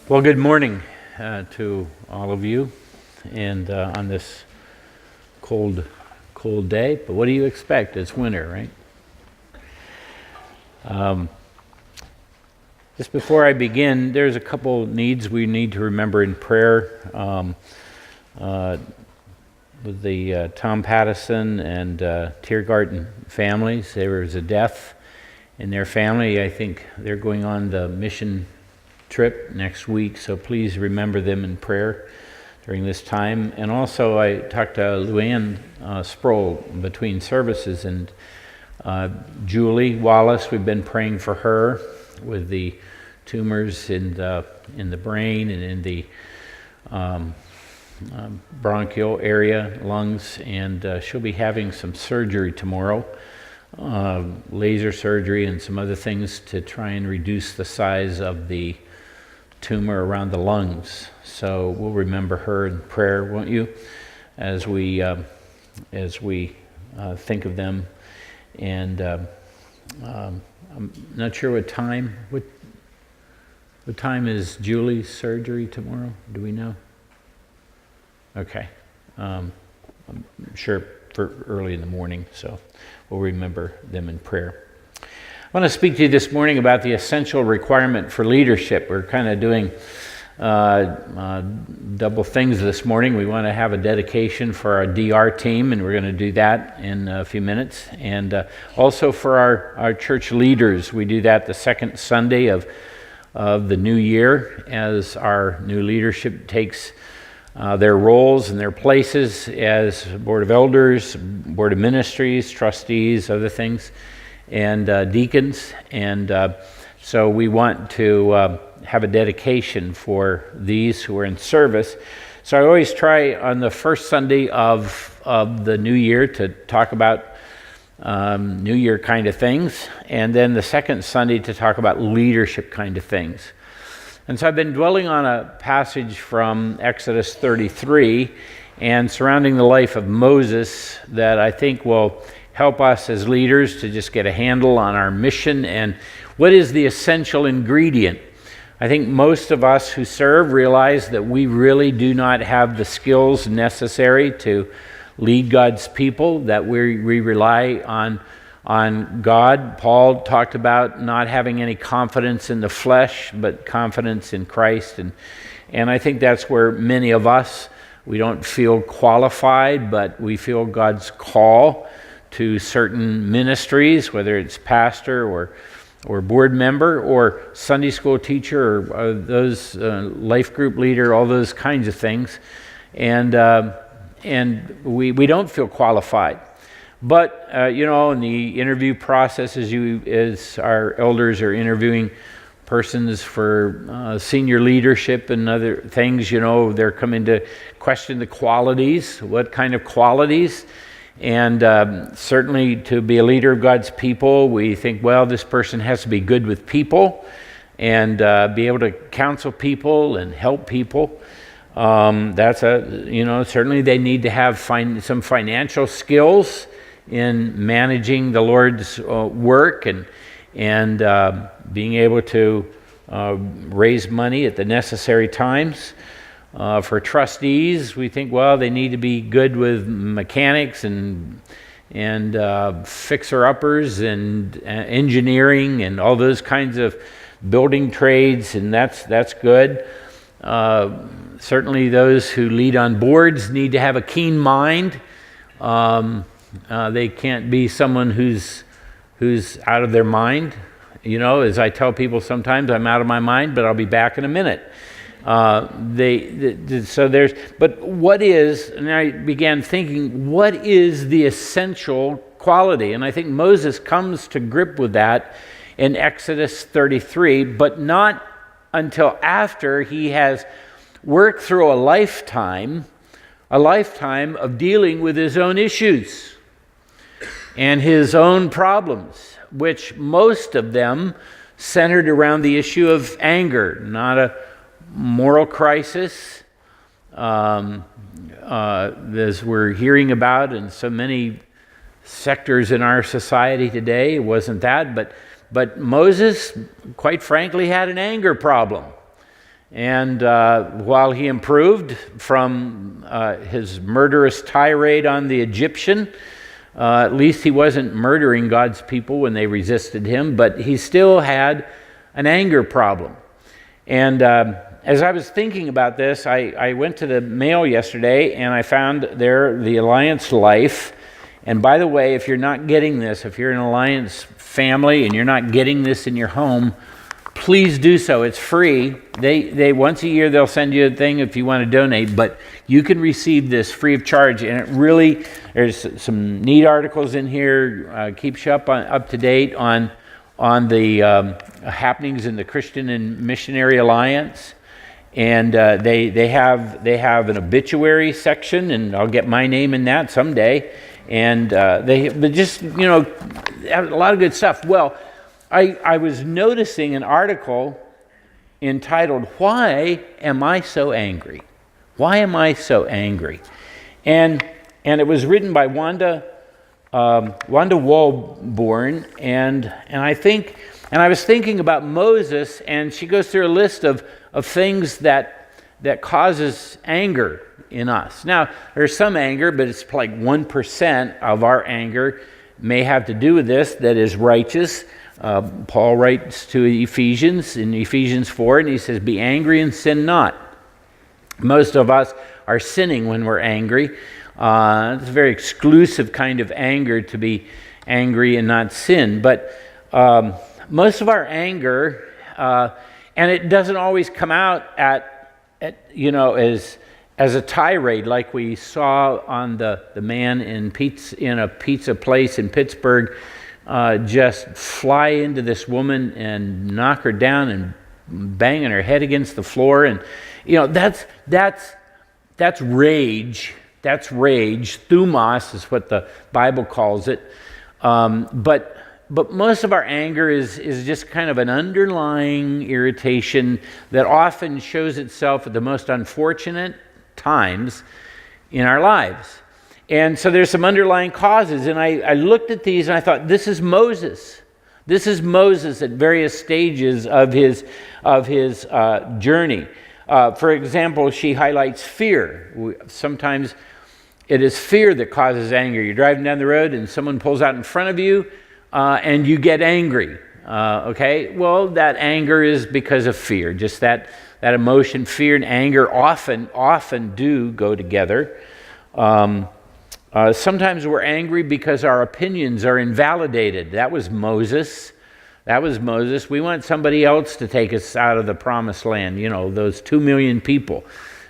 Well, good morning to all of you, and on this cold day. But what do you expect? It's winter, right? Just before I begin, there's a couple needs we need to remember in prayer. With the Tom Pattison and Tiergarten families, there was a death in their family. I think they're going on the mission trip next week, so please remember them in prayer during this time. And also I talked to Luann Sproul between services, and Julie Wallace, we've been praying for her with the tumors in the brain and in the bronchial area, lungs, and she'll be having some surgery tomorrow, laser surgery and some other things to try and reduce the size of the tumor around the lungs. So we'll remember her in prayer, won't you, as we think of them. And I'm not sure what time. What time is Julie's surgery tomorrow? Do we know? Okay. I'm sure for early in the morning, so we'll remember them in prayer. I want to speak to you this morning about the essential requirement for leadership. We're kind of doing double things this morning. We want to have a dedication for our DR team, and we're going to do that in a few minutes. And also for our church leaders, we do that the second Sunday of the new year as our new leadership takes their roles and their places as Board of Elders, Board of Ministries, trustees, other things, and deacons. And so we want to have a dedication for these who are in service. So I always try on the first Sunday of the new year to talk about New Year kind of things, and then the second Sunday to talk about leadership kind of things. And so I've been dwelling on a passage from Exodus 33 and surrounding the life of Moses that I think will help us as leaders to just get a handle on our mission and what is the essential ingredient. I think most of us who serve realize that we really do not have the skills necessary to lead God's people, that we rely on God. Paul talked about not having any confidence in the flesh, but confidence in Christ. And I think that's where many of us, we don't feel qualified, but we feel God's call to certain ministries, whether it's pastor or board member or Sunday school teacher or those life group leader, all those kinds of things. And we don't feel qualified. But, in the interview process, as our elders are interviewing persons for senior leadership and other things, they're coming to question the qualities. What kind of qualities? And certainly to be a leader of God's people, we think, well, this person has to be good with people and be able to counsel people and help people. Certainly they need to have some financial skills in managing the Lord's work and being able to raise money at the necessary times. For trustees, we think, well, they need to be good with mechanics and fixer-uppers and engineering and all those kinds of building trades, and that's good. Certainly those who lead on boards need to have a keen mind. They can't be someone who's out of their mind. As I tell people sometimes, I'm out of my mind, but I'll be back in a minute. But what is, and I began thinking, what is the essential quality? And I think Moses comes to grip with that in Exodus 33, but not until after he has worked through a lifetime of dealing with his own issues and his own problems, which most of them centered around the issue of anger, not a moral crisis, as we're hearing about in so many sectors in our society today. It wasn't that, but Moses, quite frankly, had an anger problem. And while he improved from his murderous tirade on the Egyptian, at least he wasn't murdering God's people when they resisted him, but he still had an anger problem. And as I was thinking about this, I went to the mail yesterday and I found there the Alliance Life. And by the way, if you're not getting this, if you're an Alliance family and you're not getting this in your home, please do so. It's free. They once a year they'll send you a thing if you want to donate, but you can receive this free of charge. And it really, there's some neat articles in here. Keeps you up to date on the happenings in the Christian and Missionary Alliance. And they have an obituary section, and I'll get my name in that someday. And but just, a lot of good stuff. Well, I was noticing an article entitled, "Why Am I So Angry?" Why am I so angry? And it was written by Wanda Walborn, and I was thinking about Moses, and she goes through a list of things that causes anger in us. Now, there's some anger, but it's like 1% of our anger may have to do with this that is righteous. Paul writes to Ephesians in Ephesians 4, and he says, "Be angry and sin not." Most of us are sinning when we're angry. It's a very exclusive kind of anger to be angry and not sin. But most of our anger, and it doesn't always come out as a tirade like we saw on the man in a pizza place in Pittsburgh, just fly into this woman and knock her down and banging her head against the floor. And that's rage. That's rage. Thumos is what the Bible calls it. But most of our anger is just kind of an underlying irritation that often shows itself at the most unfortunate times in our lives. And so there's some underlying causes, and I looked at these and I thought, this is Moses. This is Moses at various stages of his journey. For example, she highlights fear. Sometimes it is fear that causes anger. You're driving down the road and someone pulls out in front of you, and you get angry. Okay? Well, that anger is because of fear. Just that emotion, fear and anger often do go together. Sometimes we're angry because our opinions are invalidated. That was Moses. We want somebody else to take us out of the promised land, those 2 million people.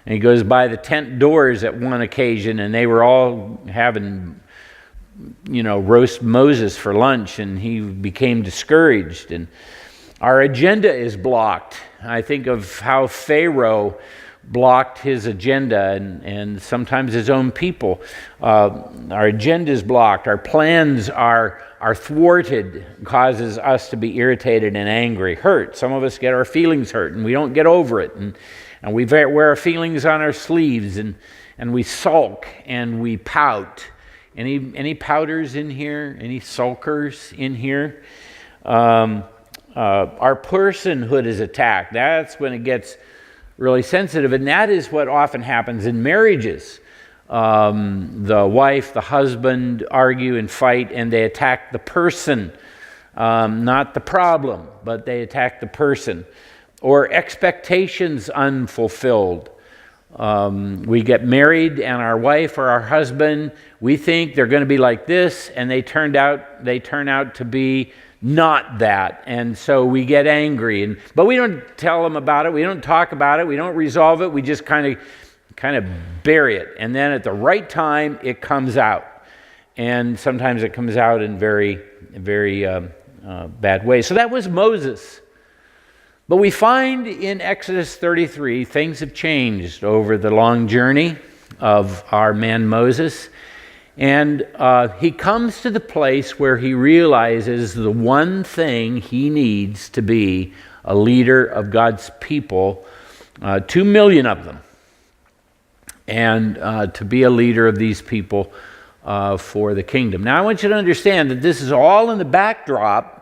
And he goes by the tent doors at one occasion, and they were all having, roast Moses for lunch, and he became discouraged. And our agenda is blocked. I think of how Pharaoh blocked his agenda, and sometimes his own people. Our agenda is blocked. Our plans are thwarted, causes us to be irritated and angry, hurt. Some of us get our feelings hurt, and we don't get over it. And we wear our feelings on our sleeves, and we sulk, and we pout. Any pouters in here? Any sulkers in here? Our personhood is attacked. That's when it gets really sensitive, and that is what often happens in marriages. The wife, the husband argue and fight, and they attack the person, not the problem, but they attack the person. Or expectations unfulfilled. We get married, and our wife or our husband, we think they're going to be like this, and they turn out to be not that, and so we get angry. But we don't tell them about it. We don't talk about it. We don't resolve it. We just kind of bury it, and then at the right time, it comes out. And sometimes it comes out in very, very bad ways. So that was Moses. But we find in Exodus 33, things have changed over the long journey of our man Moses. And he comes to the place where he realizes the one thing he needs to be a leader of God's people, 2 million of them, and to be a leader of these people for the kingdom. Now I want you to understand that this is all in the backdrop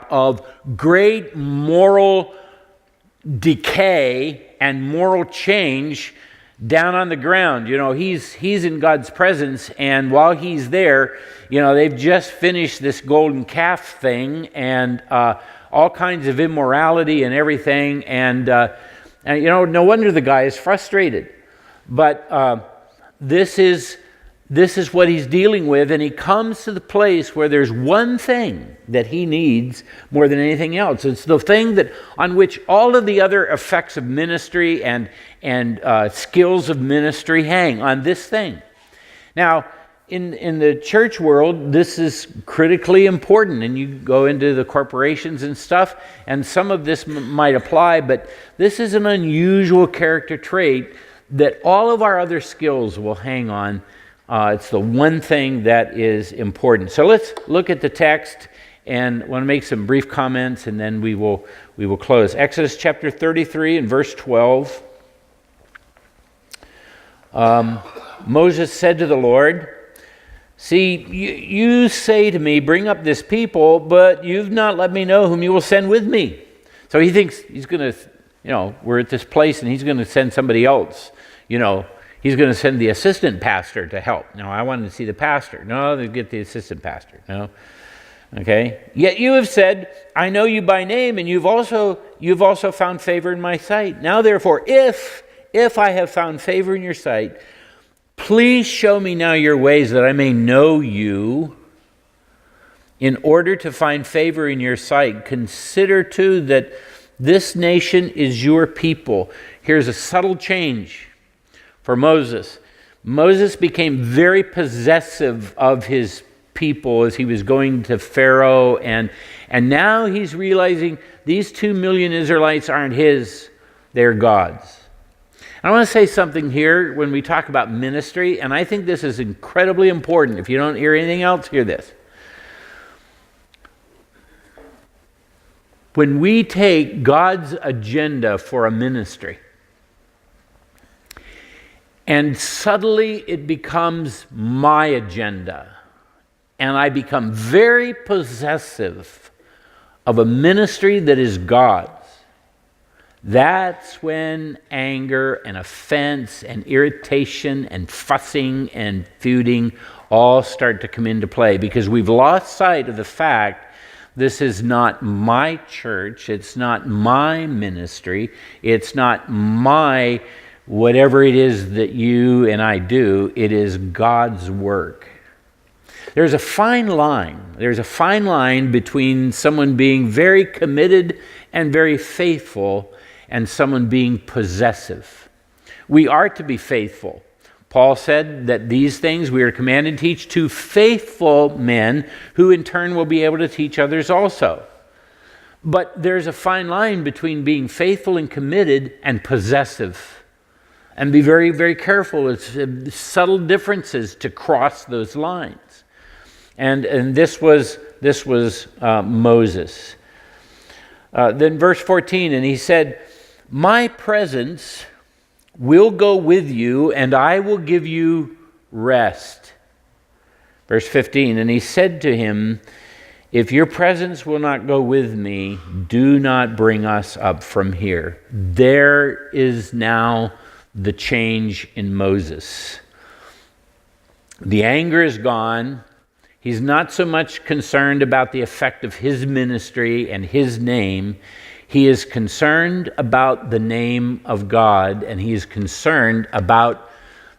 of great moral decay and moral change down on the ground. He's in God's presence, and while he's there, they've just finished this golden calf thing and all kinds of immorality and everything, and no wonder the guy is frustrated. But this is what he's dealing with, and he comes to the place where there's one thing that he needs more than anything else. It's the thing on which all of the other effects of ministry and skills of ministry hang, on this thing. Now, in the church world, this is critically important, and you go into the corporations and stuff, and some of this might apply, but this is an unusual character trait that all of our other skills will hang on. It's the one thing that is important. So let's look at the text, and I want to make some brief comments, and then we will close. Exodus chapter 33 and verse 12. Moses said to the Lord, "See, you say to me, bring up this people, but you've not let me know whom you will send with me." So he thinks he's going to, we're at this place and he's going to send somebody else. He's going to send the assistant pastor to help. No, I wanted to see the pastor. No, they get the assistant pastor. No. Okay. Yet you have said, I know you by name, and you've also found favor in my sight. Now therefore, if I have found favor in your sight, please show me now your ways that I may know you. In order to find favor in your sight, consider too that this nation is your people. Here's a subtle change for Moses. Moses became very possessive of his people as he was going to Pharaoh, and now he's realizing these 2 million Israelites aren't his, they're God's. I want to say something here when we talk about ministry, and I think this is incredibly important. If you don't hear anything else, hear this. When we take God's agenda for a ministry, and suddenly it becomes my agenda, and I become very possessive of a ministry that is God's, that's when anger and offense and irritation and fussing and feuding all start to come into play, because we've lost sight of the fact this is not my church, it's not my ministry, it's not my whatever it is that you and I do, it is God's work. There's a fine line. There's a fine line between someone being very committed and very faithful and someone being possessive. We are to be faithful. Paul said that these things we are commanded to teach to faithful men who in turn will be able to teach others also. But there's a fine line between being faithful and committed and possessive. And be very, very careful. It's subtle differences to cross those lines. And this was Moses. Then verse 14, and he said, my presence will go with you, and I will give you rest. Verse 15, and he said to him, if your presence will not go with me, do not bring us up from here. There is now the change in Moses. The anger is gone. He's not so much concerned about the effect of his ministry and his name. He is concerned about the name of God, and he is concerned about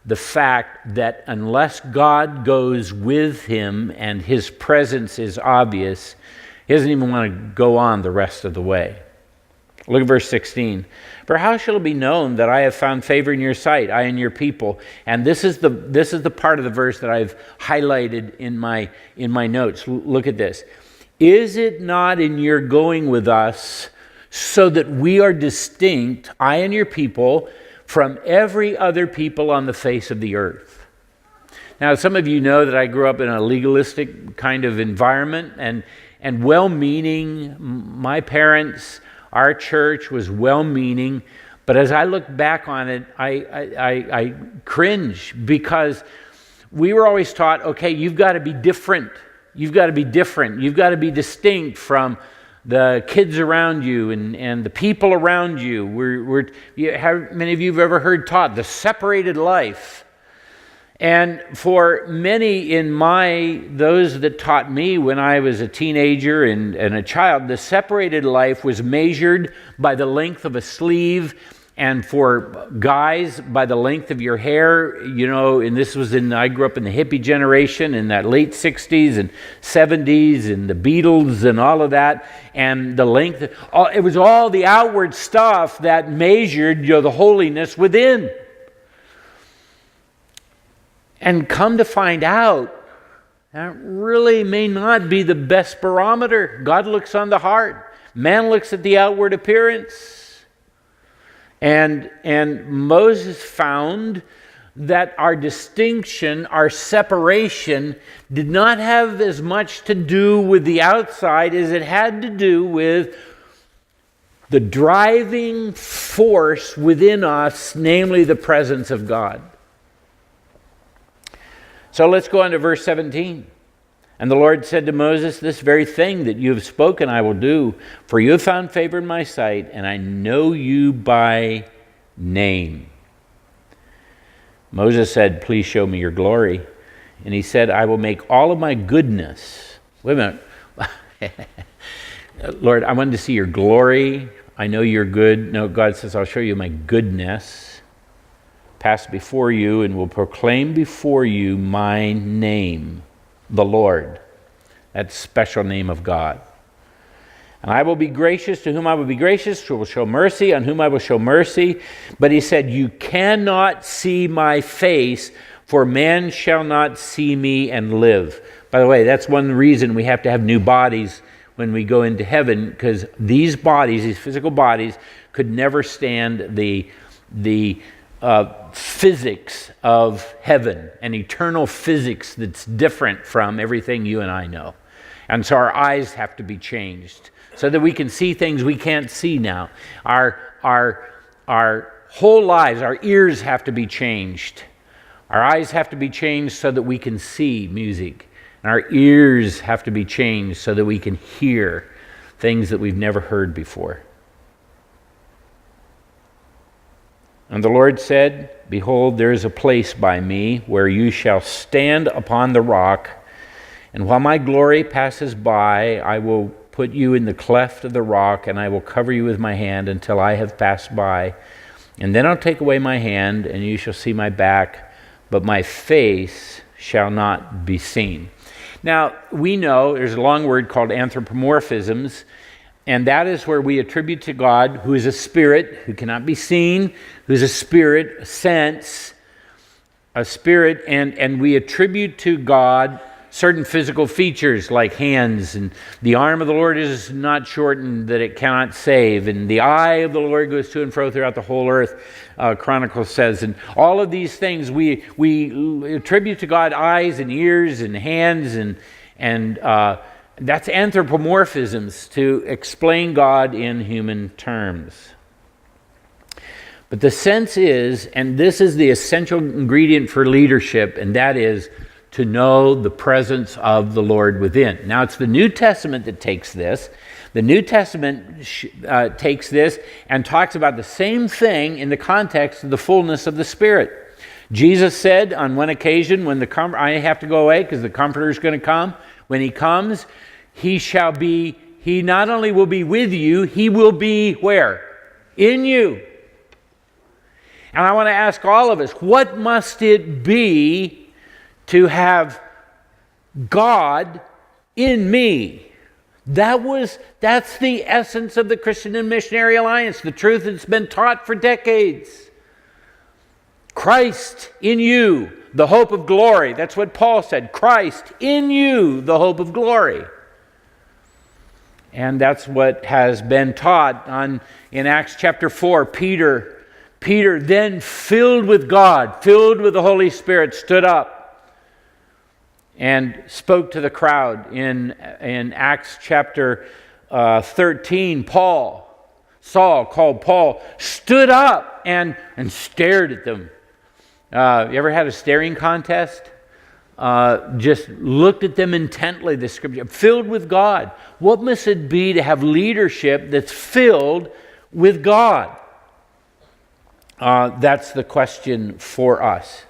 the fact that unless God goes with him and his presence is obvious, he doesn't even want to go on the rest of the way. Look at verse 16. For how shall it be known that I have found favor in your sight, I and your people? And this is the part of the verse that I've highlighted in my notes. Look at this. Is it not in your going with us so that we are distinct, I and your people, from every other people on the face of the earth? Now, some of you know that I grew up in a legalistic kind of environment, and well-meaning. My parents, our church was well-meaning, but as I look back on it, I cringe, because we were always taught, okay, you've got to be different. You've got to be different. You've got to be distinct from the kids around you and the people around you. How many of you have ever heard taught the separated life? And for many those that taught me when I was a teenager and a child, the separated life was measured by the length of a sleeve, and for guys by the length of your hair. And this was I grew up in the hippie generation in that late 60s and 70s and the Beatles and all of that, and the length, it was all the outward stuff that measured the holiness within. And come to find out, that really may not be the best barometer. God looks on the heart. Man looks at the outward appearance. And Moses found that our distinction, our separation, did not have as much to do with the outside as it had to do with the driving force within us, namely the presence of God. So let's go on to verse 17. And the Lord said to Moses, "This very thing that you have spoken I will do, for you have found favor in my sight, and I know you by name." Moses said, "Please show me your glory." And he said, "I will make all of my goodness." Wait a minute. Lord, I wanted to see your glory. I know you're good. No, God says, "I'll show you my goodness. Pass before you and will proclaim before you my name, the Lord." That special name of God. "And I will be gracious to whom I will be gracious, who will show mercy on whom I will show mercy." But he said, "You cannot see my face, for man shall not see me and live." By the way, that's one reason we have to have new bodies when we go into heaven, because these bodies, these physical bodies, could never stand the physics of heaven, an eternal physics that's different from everything you and I know. And so our eyes have to be changed so that we can see things we can't see now. Our whole lives, our ears have to be changed. Our eyes have to be changed so that we can see music. And our ears have to be changed so that we can hear things that we've never heard before. And the Lord said, "Behold, there is a place by me where you shall stand upon the rock, and while my glory passes by, I will put you in the cleft of the rock, and I will cover you with my hand until I have passed by. And then I'll take away my hand, and you shall see my back, but my face shall not be seen." Now, we know there's a long word called anthropomorphisms, and that is where we attribute to God, who is a spirit, who cannot be seen, who is a spirit, a sense, a spirit, and we attribute to God certain physical features like hands, and the arm of the Lord is not shortened that it cannot save, and the eye of the Lord goes to and fro throughout the whole earth, Chronicles says, and all of these things we attribute to God eyes and ears and hands, and that's anthropomorphisms, to explain God in human terms. But the sense is, and this is the essential ingredient for leadership, and that is to know the presence of the Lord within. Now, it's the New Testament that takes this. The New Testament takes this and talks about the same thing in the context of the fullness of the Spirit. Jesus said on one occasion, when I have to go away because the Comforter is going to come. When he comes, he not only will be with you, he will be where? In you. And I want to ask all of us, what must it be to have God in me? That's the essence of the Christian and Missionary Alliance, the truth that's been taught for decades. Christ in you, the hope of glory. That's what Paul said. Christ in you, the hope of glory. And that's what has been taught in Acts chapter 4. Peter, then filled with God, filled with the Holy Spirit, stood up and spoke to the crowd. In Acts chapter 13, Saul, called Paul, stood up and stared at them. You ever had a staring contest? just looked at them intently, the scripture, filled with God. What must it be to have leadership that's filled with God? That's the question for us.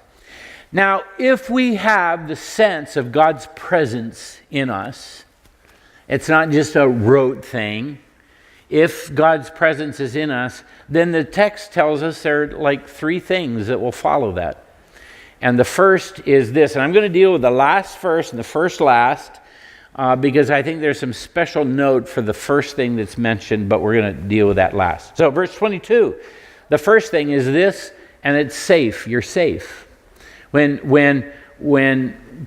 Now, if we have the sense of God's presence in us, it's not just a rote thing. If God's presence is in us, then the text tells us there are like three things that will follow that. And the first is this, and I'm going to deal with the last first and the first last, because I think there's some special note for the first thing that's mentioned, but we're going to deal with that last. So verse 22, the first thing is this, and it's safe. You're safe. When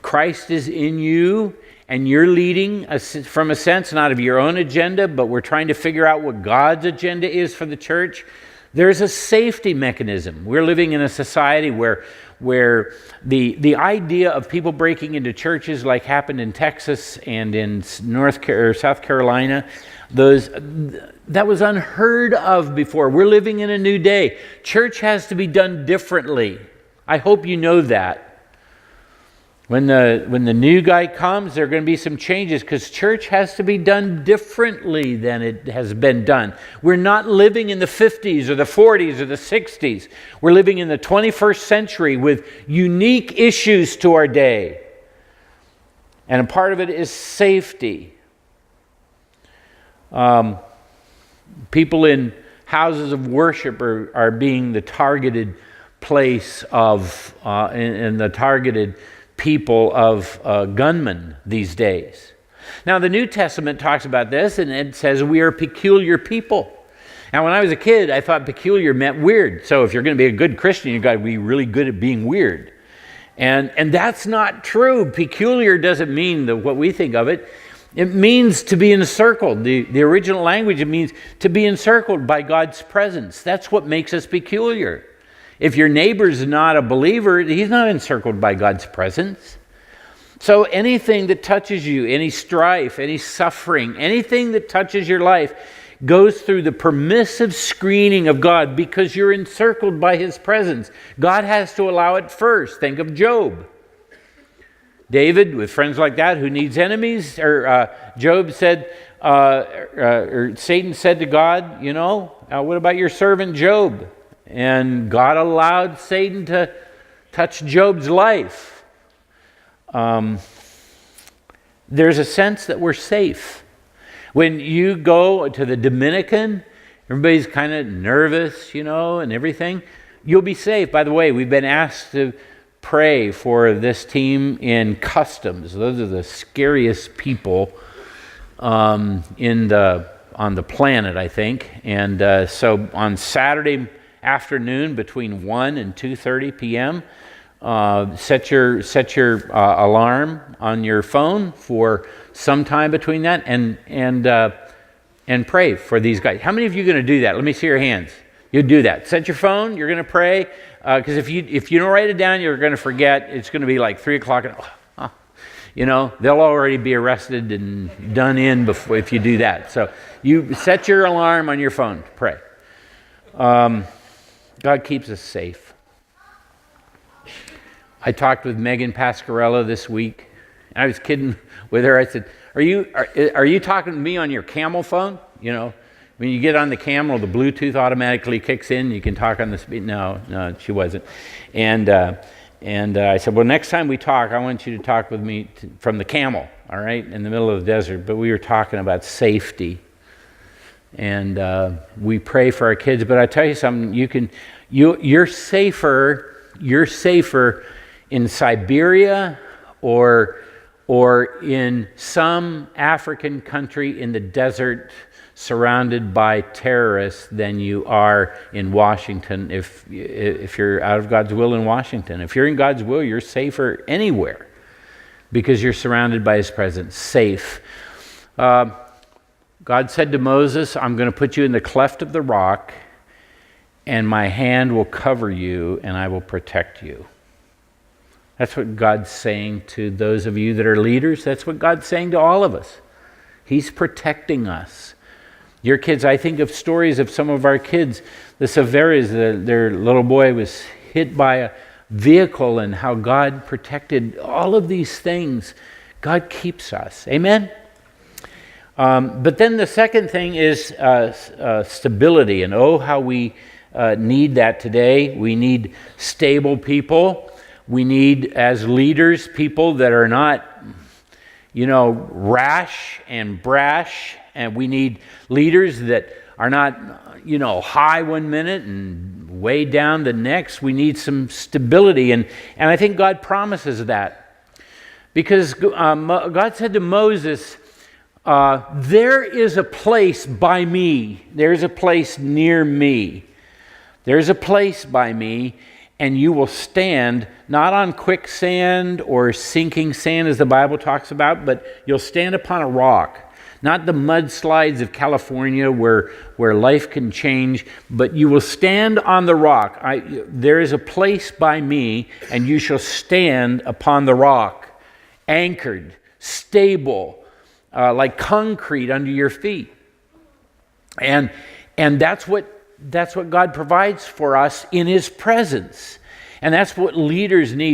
Christ is in you and you're leading from a sense not of your own agenda, but we're trying to figure out what God's agenda is for the church, there's a safety mechanism. We're living in a society where the idea of people breaking into churches like happened in Texas and in South Carolina, that was unheard of before. We're living in a new day. Church has to be done differently. I hope you know that. When the new guy comes, there are going to be some changes because church has to be done differently than it has been done. We're not living in the 50s or the 40s or the 60s. We're living in the 21st century with unique issues to our day. And a part of it is safety. People in houses of worship are being the targeted place of and the targeted people of gunmen these days. Now the New Testament talks about this, and it says we are a peculiar people. Now when I was a kid, I thought peculiar meant weird. So if you're going to be a good Christian, you've got to be really good at being weird. And that's not true. Peculiar doesn't mean what we think of it. It means to be encircled. The original language, it means to be encircled by God's presence. That's what makes us peculiar. If your neighbor's not a believer, he's not encircled by God's presence. So anything that touches you, any strife, any suffering, anything that touches your life goes through the permissive screening of God because you're encircled by His presence. God has to allow it first. Think of Job. David, with friends like that, who needs enemies? Or Job said, or Satan said to God, what about your servant Job? And God allowed Satan to touch Job's life. There's a sense that we're safe. When you go to the Dominican, everybody's kind of nervous, and everything. You'll be safe. By the way, we've been asked to pray for this team in customs. Those are the scariest people on the planet, I think. And so on Saturday afternoon between 1 and 2:30 p.m., set your alarm on your phone for some time between that, and pray for these guys. How many of you are going to do that? Let me see your hands. You do that. Set your phone. You're going to pray, because if you don't write it down, you're going to forget. It's going to be like 3 o'clock. They'll already be arrested and done in before if you do that. So you set your alarm on your phone to pray. God keeps us safe. I talked with Megan Pascarella this week. And I was kidding with her. I said, "Are you talking to me on your Camel phone? When you get on the Camel, the Bluetooth automatically kicks in. You can talk on the speed." No, she wasn't. And I said, "Well, next time we talk, I want you to talk with me from the Camel, all right, in the middle of the desert." But we were talking about safety. And we pray for our kids. But I tell you something, you're safer in Siberia or in some African country in the desert surrounded by terrorists than you are in Washington if you're out of God's will in Washington. If you're in God's will, you're safer anywhere because you're surrounded by His presence. Safe. God said to Moses, "I'm going to put you in the cleft of the rock, and my hand will cover you, and I will protect you." That's what God's saying to those of you that are leaders. That's what God's saying to all of us. He's protecting us. Your kids, I think of stories of some of our kids. The Severas, their little boy was hit by vehicle and how God protected all of these things. God keeps us. Amen? But then the second thing is stability. And oh, how we need that today. We need stable people. We need, as leaders, people that are not, rash and brash. And we need leaders that are not, high one minute and way down the next. We need some stability. And I think God promises that. Because God said to Moses, there is a place by me. There's a place near me. There's a place by me, and you will stand not on quicksand or sinking sand as the Bible talks about, but you'll stand upon a rock. Not the mudslides of California where life can change, but you will stand on the rock. There is a place by me, and you shall stand upon the rock, anchored, stable, like concrete under your feet. And that's what God provides for us in His presence. And that's what leaders need.